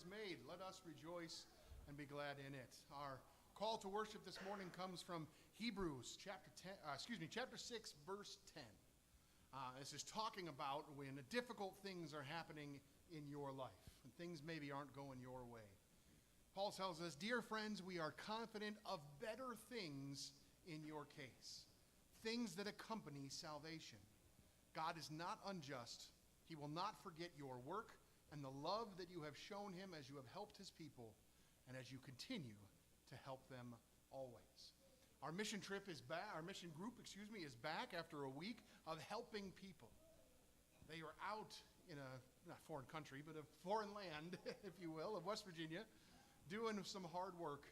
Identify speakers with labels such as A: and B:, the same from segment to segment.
A: made. Let us rejoice and be glad in it. Our call to worship this morning comes from Hebrews chapter 6, verse 10. This is talking about when difficult things are happening in your life, and things maybe aren't going your way. Paul tells us, "Dear friends, we are confident of better things in your case, things that accompany salvation. God is not unjust. He will not forget your work and the love that you have shown him as you have helped his people and as you continue to help them always." Our mission trip is back. Our mission group, is back after a week of helping people. They are out in a not foreign country, but a foreign land, if you will, of West Virginia, doing some hard work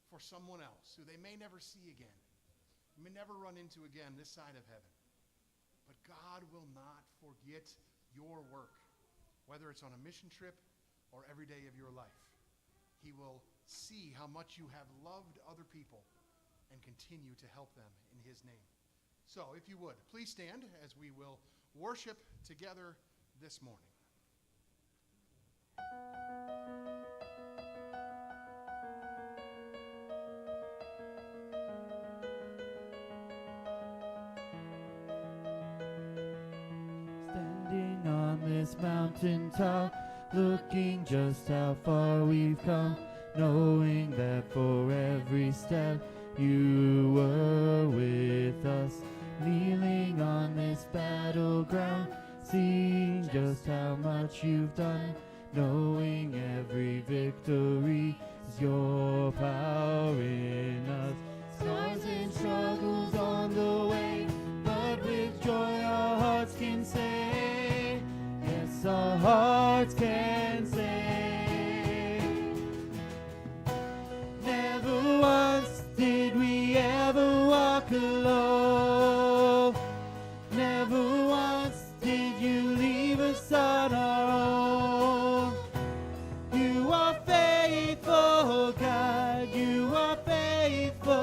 A: for someone else who they may never see again, may never run into again this side of heaven. But God will not forget your work, whether it's on a mission trip or every day of your life. He will see how much you have loved other people and continue to help them in his name. So, if you would, please stand as we will worship together this morning.
B: Standing on this mountain top, looking just how far we've come, knowing that for every step you were with us, kneeling on this battleground, seeing just how much you've done, knowing every victory is your power in us. Scars and struggles on the way, but with joy our hearts can say, yes, our hearts can say. Never once did we ever walk alone. Never once did you leave us on our own. You are faithful, God, you are faithful.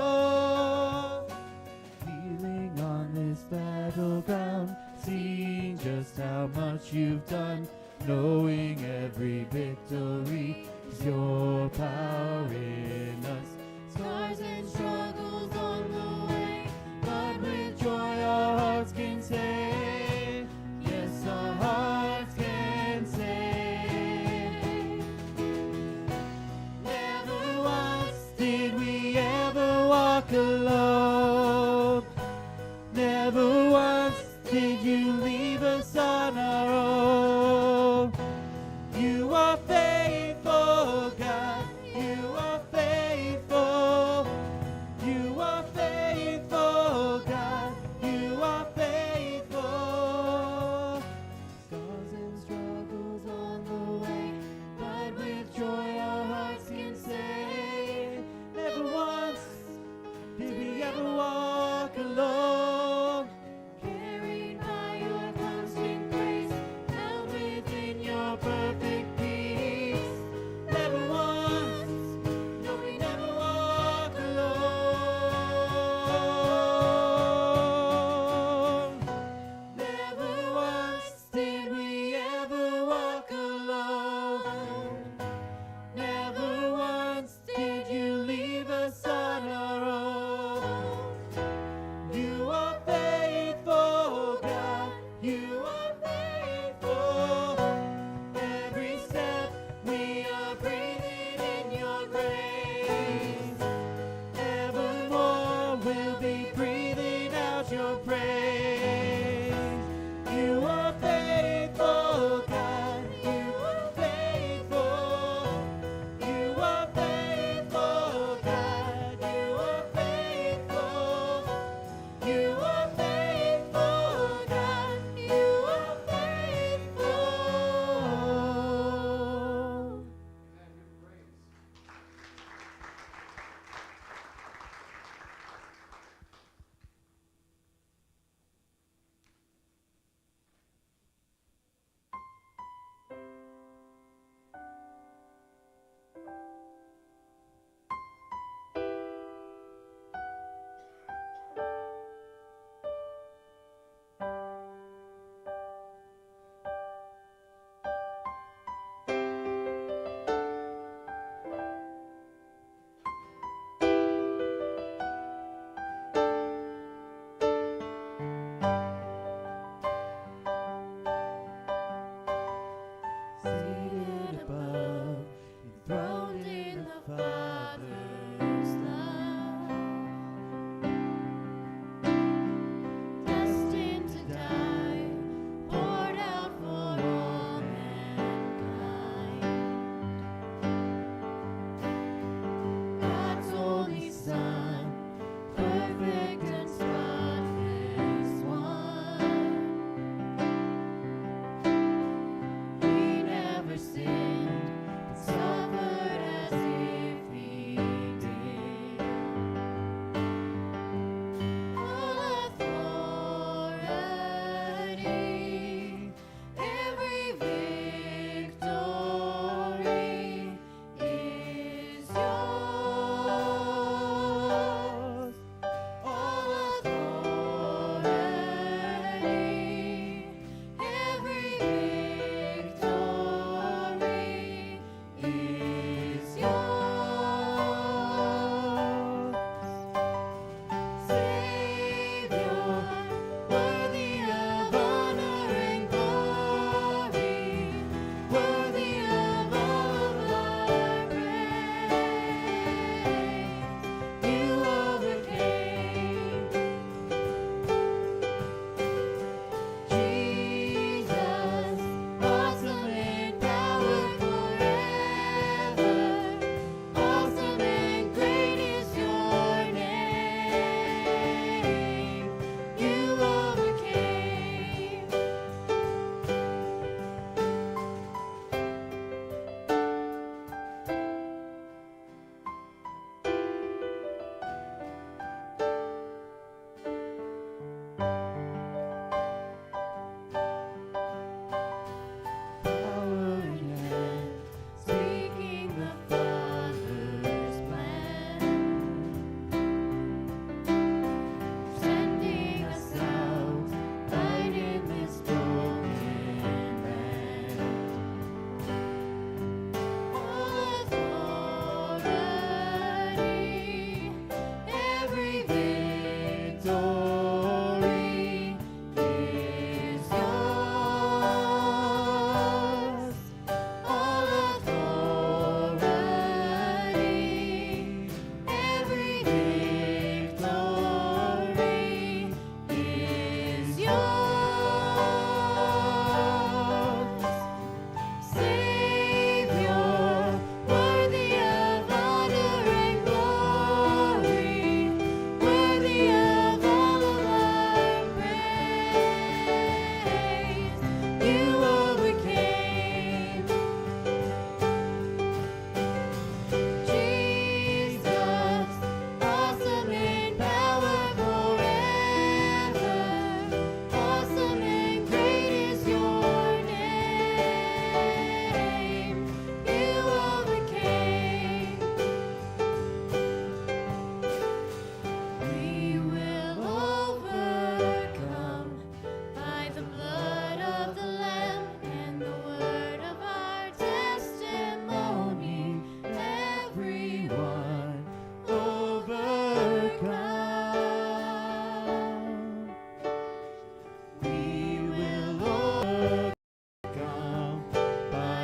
B: Kneeling on this battleground, seeing just how much you've done, knowing every victory is your power in us. Scars and struggles on the way, but with joy our hearts can say, yes, our hearts can say. Never once did we ever walk alone. Never once did you leave us on our own. You are faithful, God, you are faithful. You are faithful, God, you are faithful. Scars and struggles on the way, but with joy our hearts can say, never once did we ever walk alone. Carried by your constant grace, now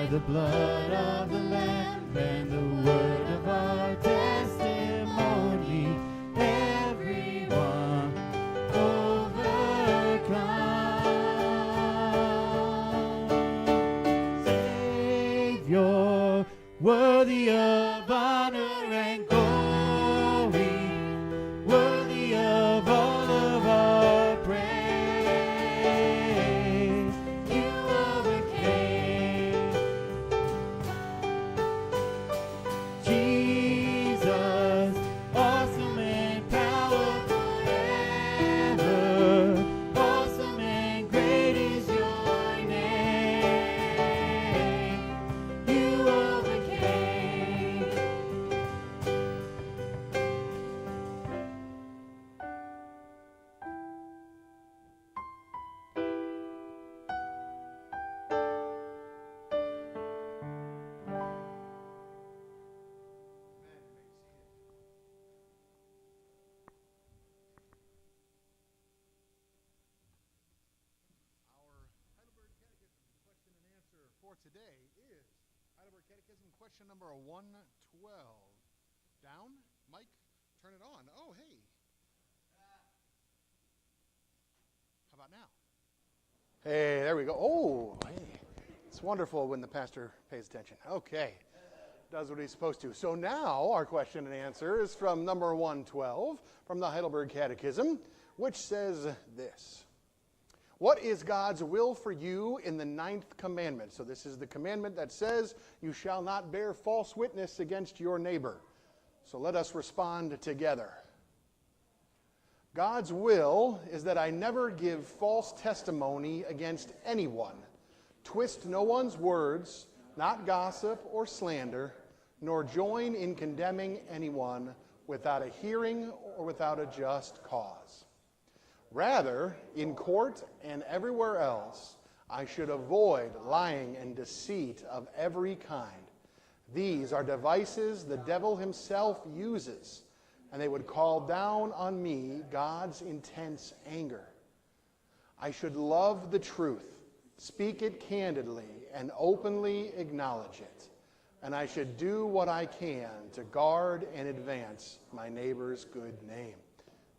B: the blood of the Lamb and the word of our testimony, everyone overcomes. Savior, worthy of honor and glory, worthy of all of our praise. You overcame. Jesus, awesome and powerful ever, awesome and great is your name. You overcame.
A: For today is Heidelberg Catechism question number 112. Down? Mike, turn it on. Oh, hey. How about now? Hey, there we go. Oh, hey. It's wonderful when the pastor pays attention. Okay. Does what he's supposed to. So now our question and answer is from number 112 from the Heidelberg Catechism, which says this. What is God's will for you in the 9th commandment? So this is the commandment that says, you shall not bear false witness against your neighbor. So let us respond together. God's will is that I never give false testimony against anyone, twist no one's words, not gossip or slander, nor join in condemning anyone without a hearing or without a just cause. Rather, in court and everywhere else, I should avoid lying and deceit of every kind. These are devices the devil himself uses, and they would call down on me God's intense anger. I should love the truth, speak it candidly, and openly acknowledge it. And I should do what I can to guard and advance my neighbor's good name.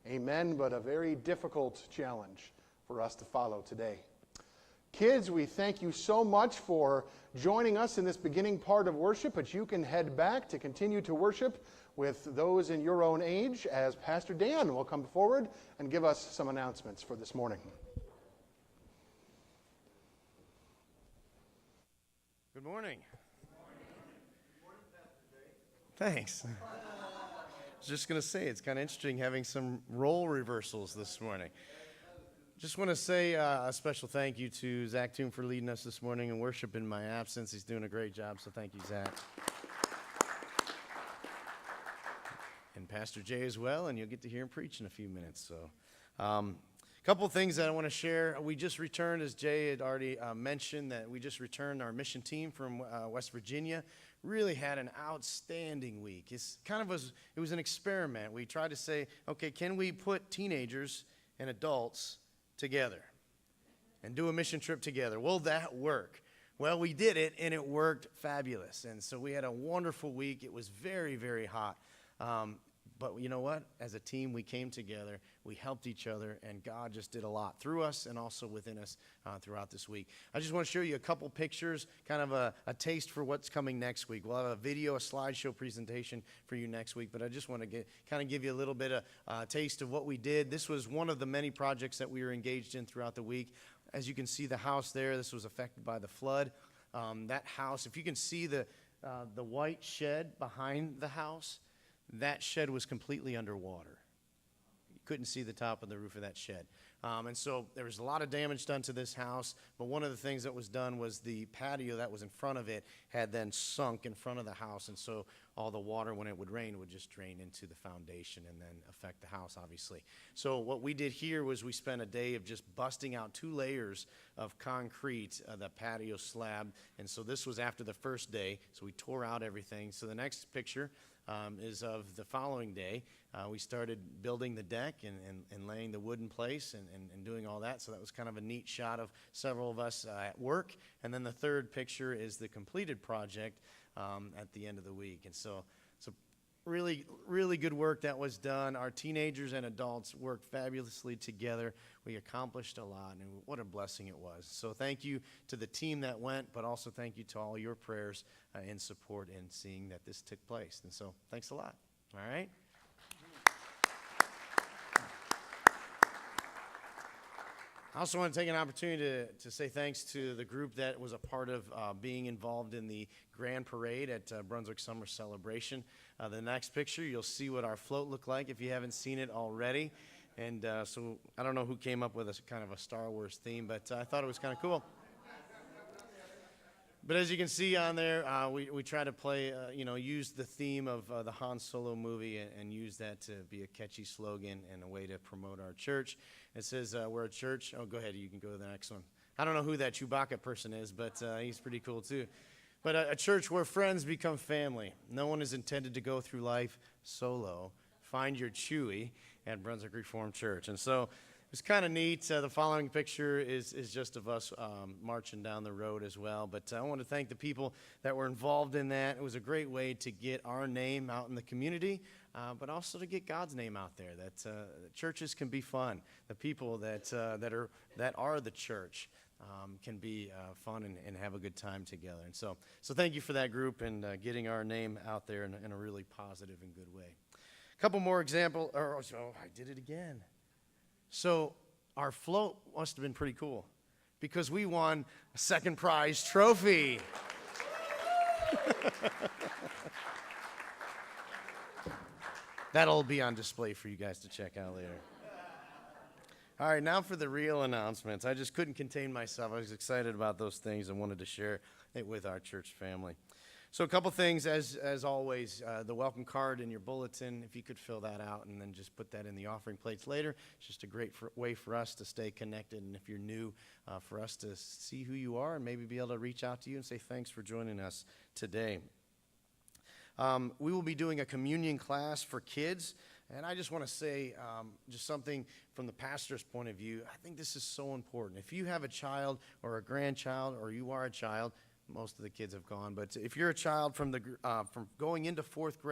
A: Amen, but a very difficult challenge for us to follow today. Kids, we thank you so much for joining us in this beginning part of worship, but you can head back to continue to worship with those in your own age as Pastor Dan will come forward and give us some announcements for this morning.
C: Good morning. Good morning, Pastor Jay. Thanks. I was just going to say, it's kind of interesting having some role reversals this morning. Just want to say a special thank you to Zach Toon for leading us this morning in worship in my absence. He's doing a great job, so thank you, Zach. And Pastor Jay as well, and you'll get to hear him preach in a few minutes. So, a couple of things that I want to share. We just returned, as Jay had already mentioned, that we just returned our mission team from West Virginia. Really had an outstanding week. It was an experiment. We tried to say, okay, can we put teenagers and adults together and do a mission trip together? Will that work? Well, we did it, and it worked fabulous. And so we had a wonderful week. It was very, very hot. But you know what? As a team, we came together, we helped each other, and God just did a lot through us and also within us throughout this week. I just want to show you a couple pictures, kind of a taste for what's coming next week. We'll have a video, a slideshow presentation for you next week, but I just want to kind of give you a little bit of taste of what we did. This was one of the many projects that we were engaged in throughout the week. As you can see, the house there, this was affected by the flood. That house, if you can see the white shed behind the house, that shed was completely underwater. You couldn't see the top of the roof of that shed. And so there was a lot of damage done to this house, but one of the things that was done was the patio that was in front of it had then sunk in front of the house, and so all the water, when it would rain, would just drain into the foundation and then affect the house, obviously. So what we did here was we spent a day of just busting out 2 layers of concrete, the patio slab, and so this was after the first day, so we tore out everything. So the next picture, is of the following day. We started building the deck and laying the wood in place and doing all that. So that was kind of a neat shot of several of us at work. And then the third picture is the completed project at the end of the week. And so really, really good work that was done. Our teenagers and adults worked fabulously together. We accomplished a lot, and what a blessing it was. So thank you to the team that went, but also thank you to all your prayers and support in seeing that this took place. And so thanks a lot. All right? I also want to take an opportunity to say thanks to the group that was a part of being involved in the Grand Parade at Brunswick Summer Celebration. The next picture, you'll see what our float looked like if you haven't seen it already. And so I don't know who came up with a kind of a Star Wars theme, but I thought it was kind of cool. But as you can see on there, we try to play, use the theme of the Han Solo movie and use that to be a catchy slogan and a way to promote our church. It says we're a church. Oh, go ahead. You can go to the next one. I don't know who that Chewbacca person is, but he's pretty cool too. But a church where friends become family. No one is intended to go through life solo. Find your Chewie at Brunswick Reformed Church. And so it's kind of neat. The following picture is just of us marching down the road as well. But I want to thank the people that were involved in that. It was a great way to get our name out in the community, but also to get God's name out there. That churches can be fun. The people that are the church can be fun and have a good time together. And so thank you for that group and getting our name out there in a really positive and good way. A couple more examples. Oh, I did it again. So our float must have been pretty cool because we won a second prize trophy. That'll be on display for you guys to check out later. All right, now for the real announcements. I just couldn't contain myself. I was excited about those things and wanted to share it with our church family. So a couple things, as always, the welcome card in your bulletin, if you could fill that out and then just put that in the offering plates later. It's just a great way for us to stay connected, and if you're new, for us to see who you are and maybe be able to reach out to you and say thanks for joining us today. We will be doing a communion class for kids, and I just want to say just something from the pastor's point of view. I think this is so important. If you have a child or a grandchild or you are a child, most of the kids have gone, but if you're a child from going into fourth grade,